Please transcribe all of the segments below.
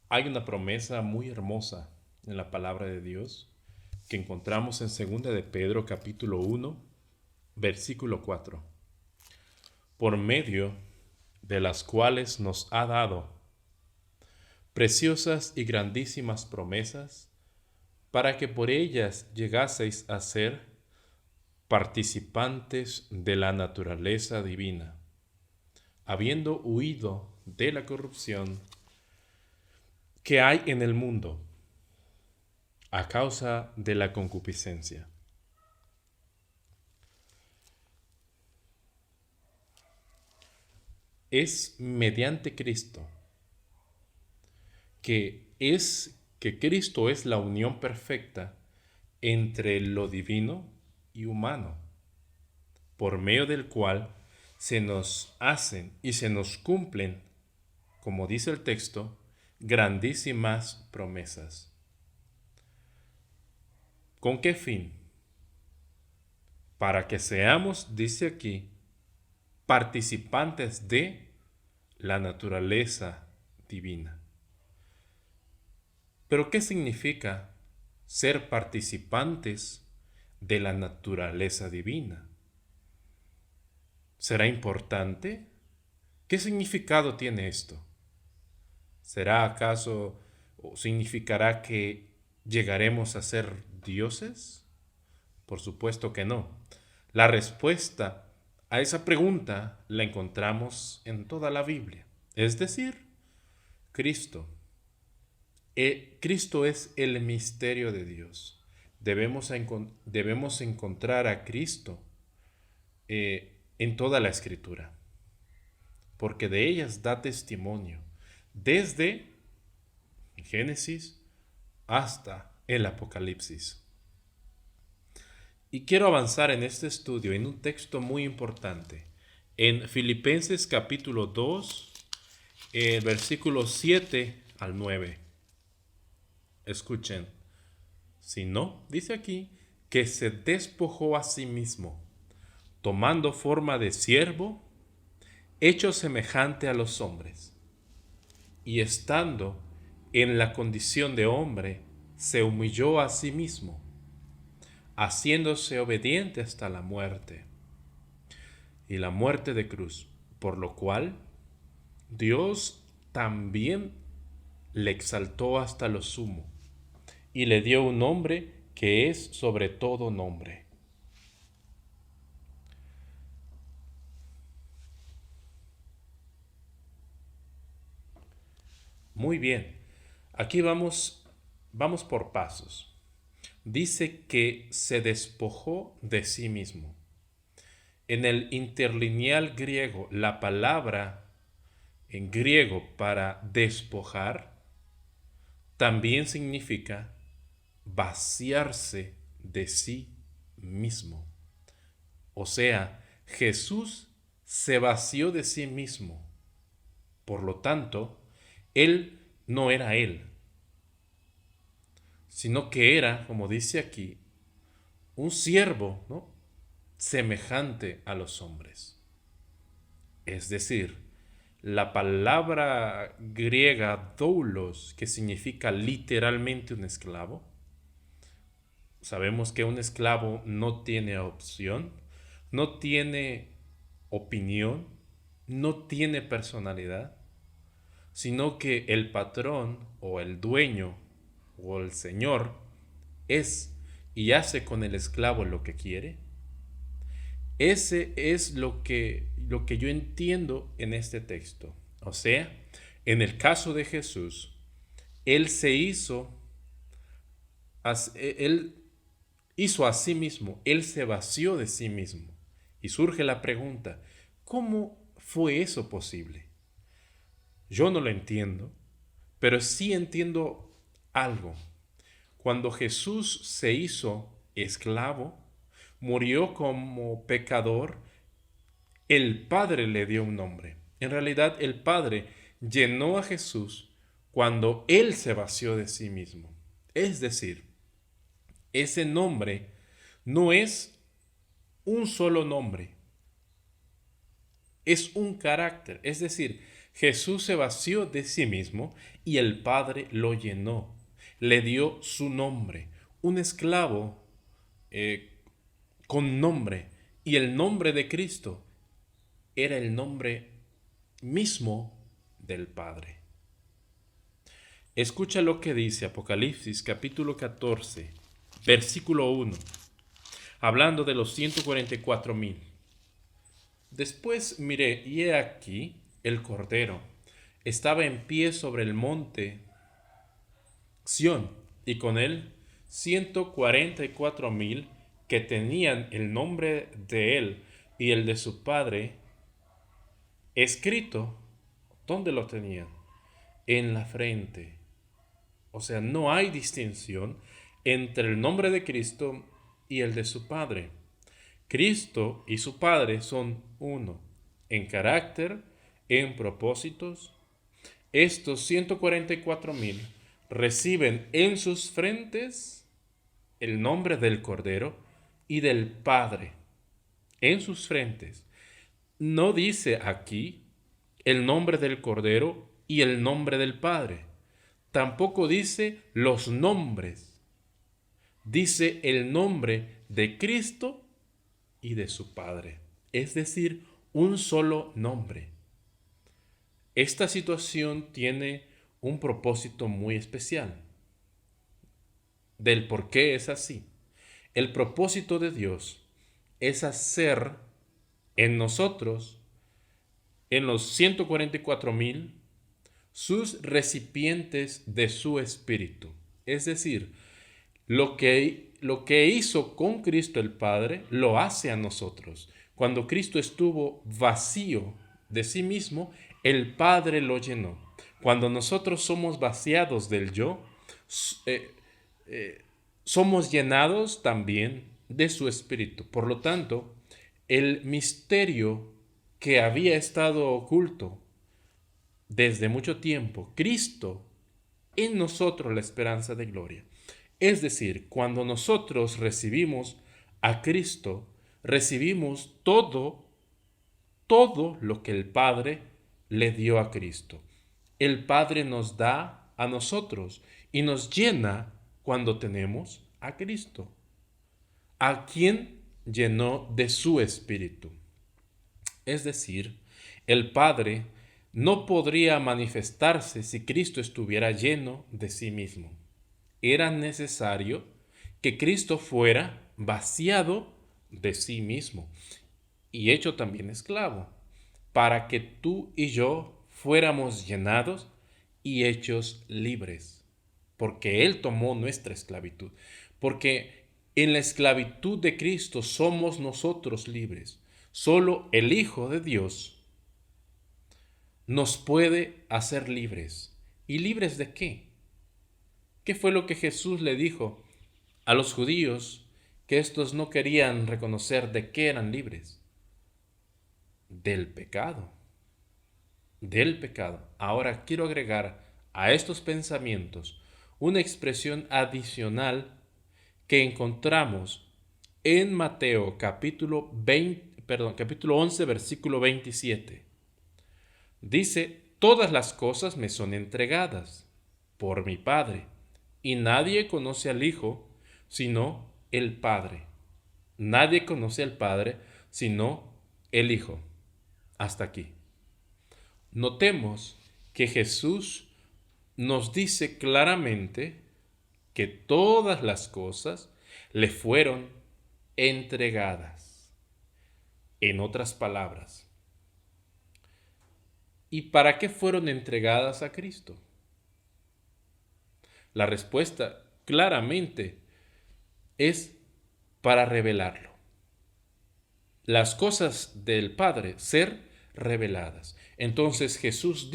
Hay una promesa muy hermosa en la palabra de Dios que encontramos en 2 de Pedro capítulo 1, versículo 4, por medio de las cuales nos ha dado preciosas y grandísimas promesas, para que por ellas llegaseis a ser participantes de la naturaleza divina, habiendo huido de la corrupción que hay en el mundo a causa de la concupiscencia. Es mediante Cristo que Cristo es la unión perfecta entre lo divino y humano, por medio del cual se nos hacen y se nos cumplen, como dice el texto, grandísimas promesas. ¿Con qué fin? Para que seamos, dice aquí, participantes de la naturaleza divina. Pero ¿qué significa ser participantes de la naturaleza divina? ¿Será importante? ¿Qué significado tiene esto? ¿Será acaso o significará que llegaremos a ser dioses? Por supuesto que no. La respuesta a esa pregunta la encontramos en toda la Biblia. Es decir, Cristo. Cristo es el misterio de Dios. Debemos encontrar a Cristo en toda la Escritura, porque de ellas da testimonio, desde Génesis hasta el Apocalipsis. Y quiero avanzar en este estudio en un texto muy importante, en Filipenses capítulo 2, versículos 7 al 9. Escuchen, si no, dice aquí, que se despojó a sí mismo, tomando forma de siervo, hecho semejante a los hombres, y estando en la condición de hombre, se humilló a sí mismo, haciéndose obediente hasta la muerte, y la muerte de cruz, por lo cual Dios también le exaltó hasta lo sumo, y le dio un nombre que es sobre todo nombre. Muy bien, aquí vamos por pasos. Dice que se despojó de sí mismo. En el interlineal griego, la palabra en griego para despojar también significa vaciarse de sí mismo. O sea, Jesús se vació de sí mismo. Por lo tanto, Él no era Él, sino que era, como dice aquí, un siervo, ¿no?, semejante a los hombres. Es decir, la palabra griega doulos, que significa literalmente un esclavo, sabemos que un esclavo no tiene opción, no tiene opinión, no tiene personalidad, sino que el patrón o el dueño o el señor es y hace con el esclavo lo que quiere. Ese es lo que yo entiendo en este texto. O sea, en el caso de Jesús, Él se hizo, Él hizo a sí mismo, Él se vació de sí mismo. Y surge la pregunta, ¿cómo fue eso posible? Yo no lo entiendo, pero sí entiendo algo. Cuando Jesús se hizo esclavo, murió como pecador, el Padre le dio un nombre. En realidad, el Padre llenó a Jesús cuando Él se vació de sí mismo. Es decir, ese nombre no es un solo nombre, es un carácter. Es decir, Jesús se vació de sí mismo y el Padre lo llenó. Le dio su nombre. Un esclavo eh, con nombre. Y el nombre de Cristo era el nombre mismo del Padre. Escucha lo que dice Apocalipsis capítulo 14, versículo 1, hablando de los 144,000. Después miré, y he aquí el Cordero estaba en pie sobre el monte Sión, y con él 144,000 que tenían el nombre de él y el de su padre escrito. ¿Dónde lo tenían? En la frente. O sea, no hay distinción entre el nombre de Cristo y el de su Padre. Cristo y su Padre son uno, en carácter, en propósitos. Estos 144,000 reciben en sus frentes el nombre del Cordero y del Padre. En sus frentes. No dice aquí el nombre del Cordero y el nombre del Padre. Tampoco dice los nombres. Dice el nombre de Cristo y de su Padre. Es decir, un solo nombre. Esta situación tiene un propósito muy especial. Del por qué es así. El propósito de Dios es hacer en nosotros, en los 144,000, sus recipientes de su espíritu. Es decir, lo que hizo con Cristo el Padre, lo hace a nosotros. Cuando Cristo estuvo vacío de sí mismo, el Padre lo llenó. Cuando nosotros somos vaciados del yo, somos llenados también de su espíritu. Por lo tanto, el misterio que había estado oculto desde mucho tiempo, Cristo en nosotros la esperanza de gloria. Es decir, cuando nosotros recibimos a Cristo, recibimos todo lo que el Padre le dio a Cristo. El Padre nos da a nosotros y nos llena cuando tenemos a Cristo, a quien llenó de su espíritu. Es decir, el Padre no podría manifestarse si Cristo estuviera lleno de sí mismo. Era necesario que Cristo fuera vaciado de sí mismo y hecho también esclavo, para que tú y yo fuéramos llenados y hechos libres, porque Él tomó nuestra esclavitud, porque en la esclavitud de Cristo somos nosotros libres. Solo el Hijo de Dios nos puede hacer libres. ¿Y libres de qué? ¿Qué fue lo que Jesús le dijo a los judíos que estos no querían reconocer de qué eran libres? Del pecado. Del pecado. Ahora quiero agregar a estos pensamientos una expresión adicional que encontramos en Mateo capítulo 11, versículo 27. Dice: todas las cosas me son entregadas por mi Padre, y nadie conoce al Hijo sino el Padre. Nadie conoce al Padre sino el Hijo. Hasta aquí. Notemos que Jesús nos dice claramente que todas las cosas le fueron entregadas. En otras palabras, ¿y para qué fueron entregadas a Cristo? La respuesta claramente es para revelarlo. Las cosas del Padre ser reveladas. Entonces Jesús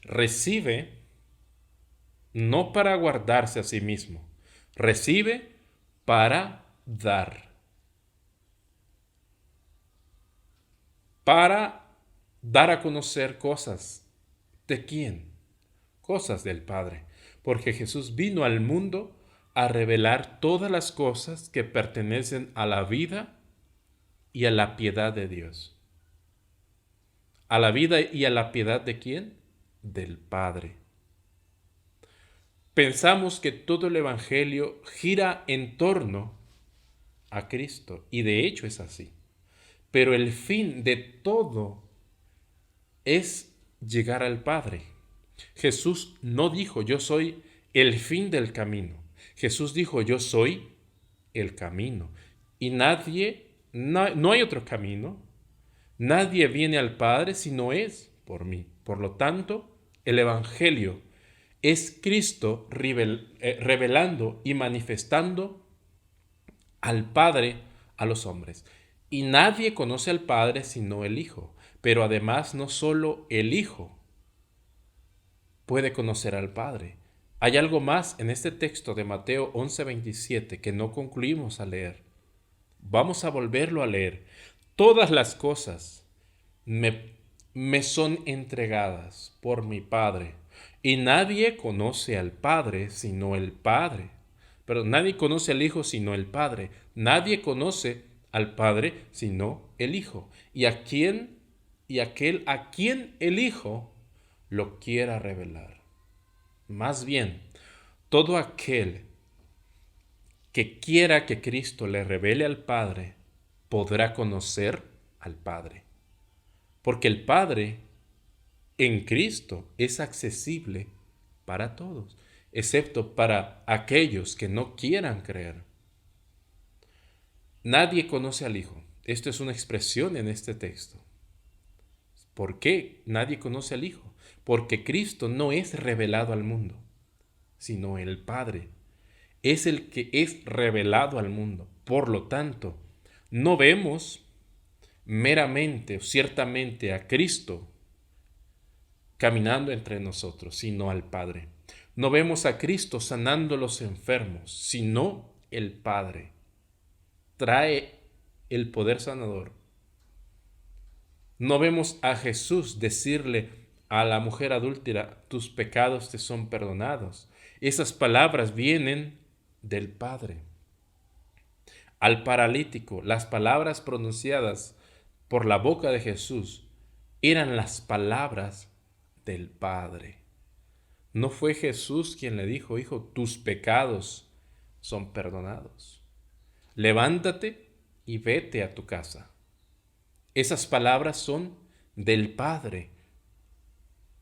recibe no para guardarse a sí mismo, recibe para dar. Para dar a conocer cosas. ¿De quién? Cosas del Padre. Porque Jesús vino al mundo a revelar todas las cosas que pertenecen a la vida y a la piedad de Dios. ¿A la vida y a la piedad de quién? Del Padre. Pensamos que todo el Evangelio gira en torno a Cristo, y de hecho es así. Pero el fin de todo es llegar al Padre. Jesús no dijo, yo soy el fin del camino. Jesús dijo, yo soy el camino. Y no hay otro camino. Nadie viene al Padre si no es por mí. Por lo tanto, el Evangelio es Cristo revelando y manifestando al Padre a los hombres. Y nadie conoce al Padre sino el Hijo. Pero además no solo el Hijo puede conocer al Padre. Hay algo más en este texto de Mateo 11:27 que no concluimos a leer. Vamos a volverlo a leer. Todas las cosas me son entregadas por mi Padre, y nadie conoce al Padre sino el Padre. Pero nadie conoce al Hijo sino el Padre. Nadie conoce al Padre sino el Hijo. Y aquel a quien el Hijo lo quiera revelar. Más bien, todo aquel que quiera que Cristo le revele al Padre podrá conocer al Padre. Porque el Padre en Cristo es accesible para todos, excepto para aquellos que no quieran creer. Nadie conoce al Hijo. Esto es una expresión en este texto. ¿Por qué nadie conoce al Hijo? Porque Cristo no es revelado al mundo, sino el Padre es el que es revelado al mundo. Por lo tanto, no vemos meramente o ciertamente a Cristo caminando entre nosotros, sino al Padre. No vemos a Cristo sanando a los enfermos, sino el Padre. Trae el poder sanador. No vemos a Jesús decirle a la mujer adúltera, tus pecados te son perdonados. Esas palabras vienen del Padre. Al paralítico, las palabras pronunciadas por la boca de Jesús eran las palabras del Padre. No fue Jesús quien le dijo, hijo, tus pecados son perdonados. Levántate y vete a tu casa. Esas palabras son del Padre.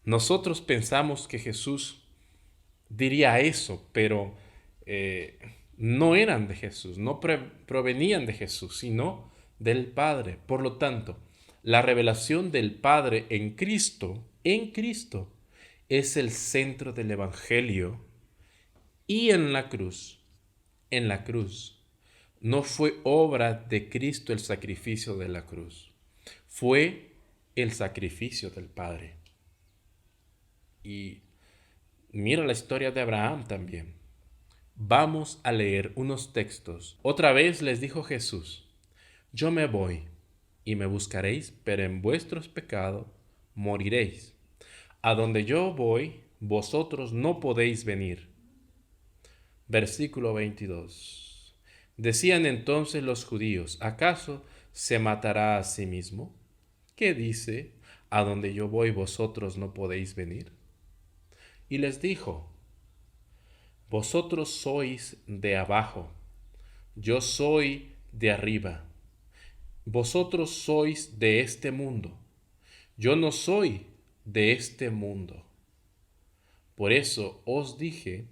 Nosotros pensamos que Jesús diría eso, pero no eran de Jesús, no provenían de Jesús, sino del Padre. Por lo tanto, la revelación del Padre en Cristo, es el centro del Evangelio. Y en la cruz, no fue obra de Cristo el sacrificio de la cruz, fue el sacrificio del Padre. Y mira la historia de Abraham también. Vamos a leer unos textos. Otra vez les dijo Jesús, yo me voy y me buscaréis, pero en vuestros pecados moriréis. A donde yo voy, vosotros no podéis venir. Versículo 22. Decían entonces los judíos, ¿acaso se matará a sí mismo? ¿Qué dice? A donde yo voy, vosotros no podéis venir. Y les dijo, vosotros sois de abajo, yo soy de arriba. Vosotros sois de este mundo, yo no soy de este mundo. Por eso os dije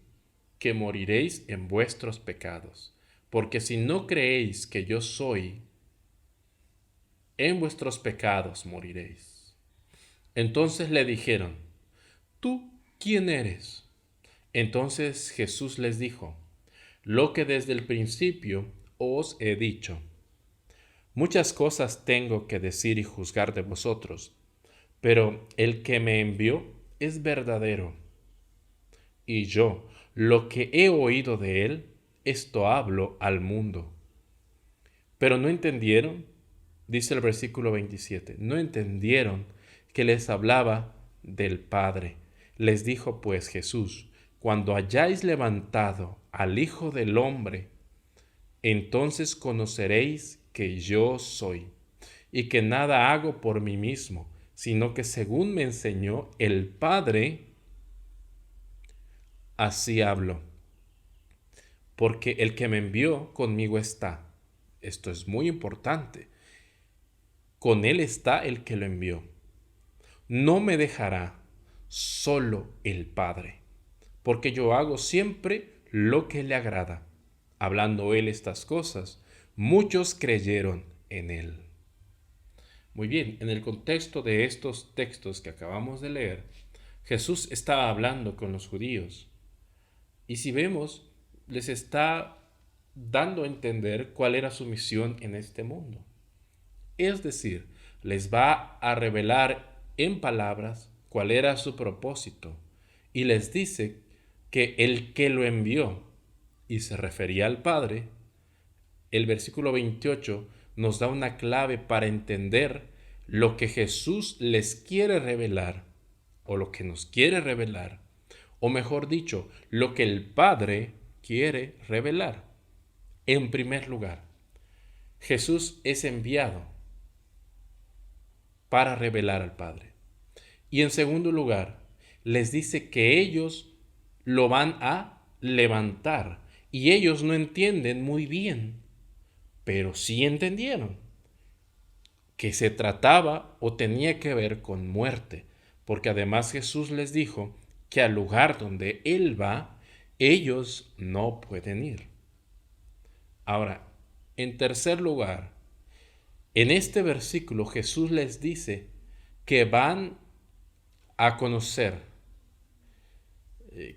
que moriréis en vuestros pecados, porque si no creéis que yo soy, en vuestros pecados moriréis. Entonces le dijeron, ¿tú quién eres? Entonces Jesús les dijo, lo que desde el principio os he dicho. Muchas cosas tengo que decir y juzgar de vosotros, pero el que me envió es verdadero. Y yo, lo que he oído de él, esto hablo al mundo. Pero no entendieron, dice el versículo 27, no entendieron que les hablaba del Padre. Les dijo pues Jesús, cuando hayáis levantado al Hijo del Hombre, entonces conoceréis que yo soy, y que nada hago por mí mismo, sino que según me enseñó el Padre, así hablo. Porque el que me envió conmigo está. Esto es muy importante. Con él está el que lo envió. No me dejará solo el Padre, porque yo hago siempre lo que le agrada. Hablando él estas cosas, muchos creyeron en él. Muy bien, en el contexto de estos textos que acabamos de leer, Jesús estaba hablando con los judíos. Y si vemos, les está dando a entender cuál era su misión en este mundo. Es decir, les va a revelar en palabras cuál era su propósito y les dice que el que lo envió, y se refería al Padre, el versículo 28 nos da una clave para entender lo que Jesús les quiere revelar, o lo que nos quiere revelar, o mejor dicho, lo que el Padre quiere revelar. En primer lugar, Jesús es enviado para revelar al Padre. Y en segundo lugar, les dice que ellos lo van a levantar. Y ellos no entienden muy bien, pero sí entendieron que se trataba o tenía que ver con muerte, porque además Jesús les dijo que al lugar donde Él va, ellos no pueden ir. Ahora, en tercer lugar, en este versículo Jesús les dice que van a conocer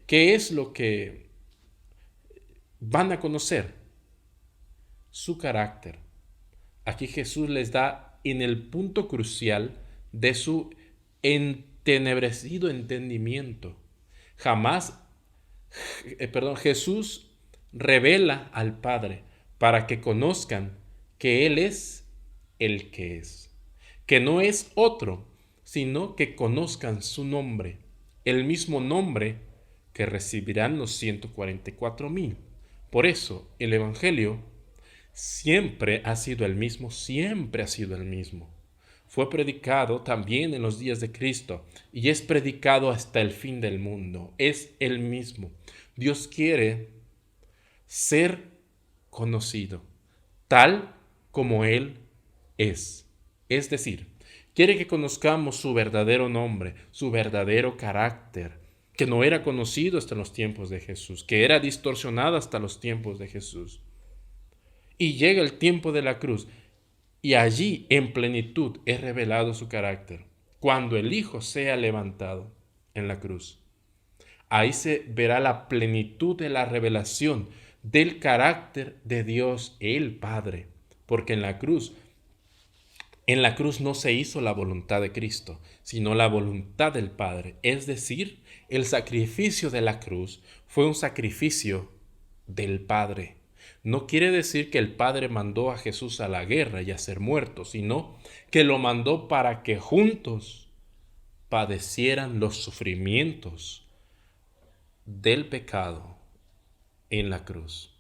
qué es lo que van a conocer, su carácter. Aquí Jesús les da en el punto crucial de su entenebrecido entendimiento. Jesús revela al Padre para que conozcan que Él es el que es, que no es otro, sino que conozcan su nombre, el mismo nombre que recibirán los 144,000. Por eso el Evangelio siempre ha sido el mismo, siempre ha sido el mismo. Fue predicado también en los días de Cristo y es predicado hasta el fin del mundo. Es el mismo. Dios quiere ser conocido tal como Él es. Es decir, quiere que conozcamos su verdadero nombre, su verdadero carácter, que no era conocido hasta los tiempos de Jesús, que era distorsionado hasta los tiempos de Jesús. Y llega el tiempo de la cruz, y allí en plenitud es revelado su carácter, cuando el Hijo sea levantado en la cruz. Ahí se verá la plenitud de la revelación del carácter de Dios el Padre, porque en la cruz no se hizo la voluntad de Cristo, sino la voluntad del Padre. Es decir, el sacrificio de la cruz fue un sacrificio del Padre. No quiere decir que el Padre mandó a Jesús a la guerra y a ser muerto, sino que lo mandó para que juntos padecieran los sufrimientos del pecado en la cruz.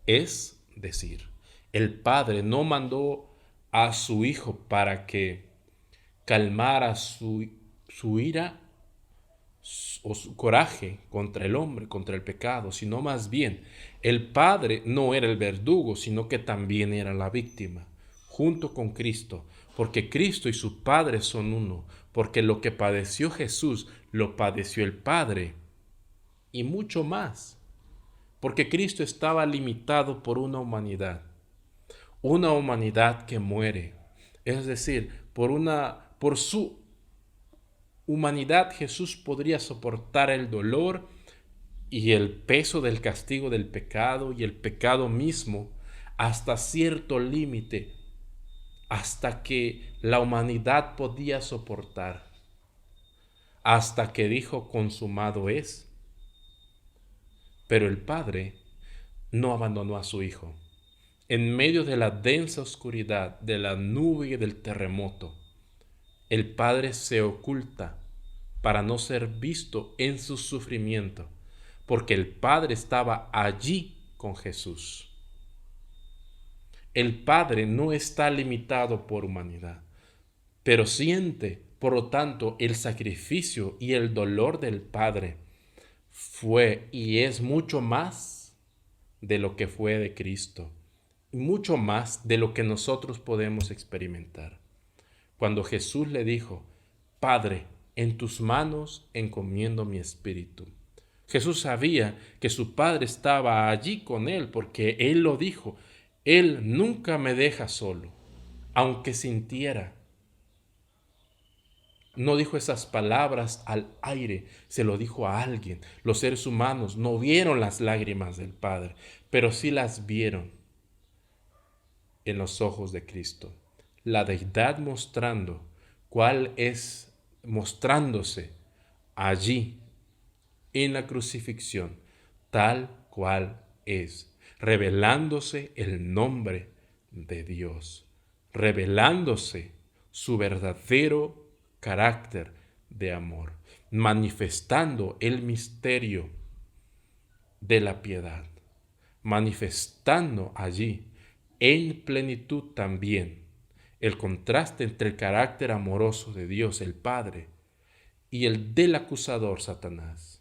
Es decir, el Padre no mandó a su Hijo para que calmara su ira o su coraje contra el hombre, contra el pecado, sino más bien el Padre no era el verdugo, sino que también era la víctima, junto con Cristo, porque Cristo y su Padre son uno, porque lo que padeció Jesús lo padeció el Padre y mucho más, porque Cristo estaba limitado por una humanidad que muere, es decir, por su humanidad Jesús podría soportar el dolor y el peso del castigo del pecado y el pecado mismo hasta cierto límite, hasta que la humanidad podía soportar, hasta que dijo consumado es. Pero el Padre no abandonó a su Hijo. En medio de la densa oscuridad, de la nube y del terremoto, el Padre se oculta para no ser visto en su sufrimiento, porque el Padre estaba allí con Jesús. El Padre no está limitado por humanidad, pero siente, por lo tanto, el sacrificio y el dolor del Padre fue y es mucho más de lo que fue de Cristo, y mucho más de lo que nosotros podemos experimentar. Cuando Jesús le dijo, Padre, en tus manos encomiendo mi espíritu. Jesús sabía que su Padre estaba allí con él porque Él lo dijo. Él nunca me deja solo, aunque sintiera. No dijo esas palabras al aire, se lo dijo a alguien. Los seres humanos no vieron las lágrimas del Padre, pero sí las vieron en los ojos de Cristo. La deidad mostrándose allí en la crucifixión, tal cual es, revelándose el nombre de Dios, revelándose su verdadero carácter de amor, manifestando el misterio de la piedad, manifestando allí en plenitud también el contraste entre el carácter amoroso de Dios el Padre y el del acusador Satanás.